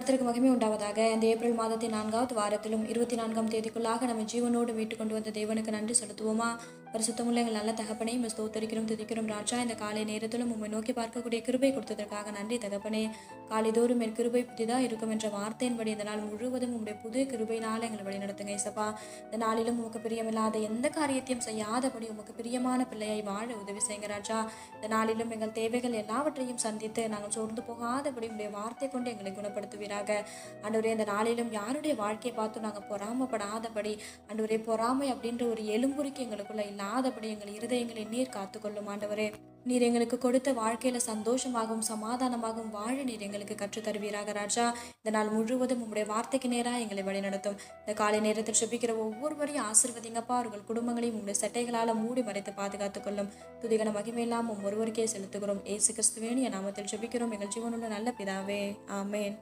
கர்த்தருக்கு மகிமை உண்டாவதாக. இந்த ஏப்ரல் மாதத்தின் 4வது வாரத்திலும் 24ஆம் தேதிக்குள்ளாக நம்ம ஜீவனோடு மீட்டு கொண்டு வந்த தேவனுக்கு நன்றி செலுத்துவோமா? பரிசுத்தமுள்ள எங்கள் நல்ல தகப்பனே, ஸ்தோத்தரிக்கிறோம் துதிக்கிறோம் ராஜா. இந்த காலை நேரத்திலும் உம்மை நோக்கி பார்க்கக்கூடிய கிருபை கொடுத்ததற்காக நன்றி தகப்பனே. காலைதோறும் என் கிருபை புதிதாக இருக்கும் என்ற வார்த்தையின்படி இந்த நாள் முழுவதும் உங்களுடைய புது கிருபையினால் எங்களை வழி நடத்துங்க இசப்பா. இந்த நாளிலும் உமக்கு பிரியமில்லாத எந்த காரியத்தையும் செய்யாதபடி உமக்கு பிரியமான பிள்ளையை வாழ உதவி செய்யுங்க ராஜா. இந்த நாளிலும் எங்கள் தேவைகள் எல்லாவற்றையும் சந்தித்து நாங்கள் சோர்ந்து போகாதபடி உங்களுடைய வார்த்தை கொண்டு எங்களை குணப்படுத்துவீராக. ஆண்டவரே, இந்த நாளிலும் யாருடைய வாழ்க்கையை பார்த்து நாங்கள் பொறாமப்படாதபடி, ஆண்டவரே, பொறாமை அப்படின்ற ஒரு எலும்புரிக்கு எங்களுக்குள்ள இல்லாதபடி எங்கள் இருதயங்களை நீர் காத்துக்கொள்ளும். ஆண்டவரே, நீர் எங்களுக்கு கொடுத்த வாழ்க்கையில சந்தோஷமாகவும் சமாதானமாகவும் வாழ நீர் எங்களுக்கு கற்றுத் தருவீராக ராஜா. இந்த நாள் முழுவதும் உங்களுடைய வார்த்தைக்கு நேராக எங்களை வழிநடத்தும். இந்த காலை நேரத்தில் செபிக்கிற ஒவ்வொருவரையும் ஆசீர்வதிங்கப்பா. அவர்கள் குடும்பங்களையும் உங்களுடைய சட்டைகளால் மூடி மறைத்து பாதுகாத்துக் கொள்ளும். துதிகன மகிமையெல்லாம் ஒருவருக்கே செலுத்துகிறோம். இயேசு கிறிஸ்துவின் நாமத்தில் செபிக்கிறோம் எங்கள் ஜீவனுள்ள நல்ல பிதாவே, ஆமேன்.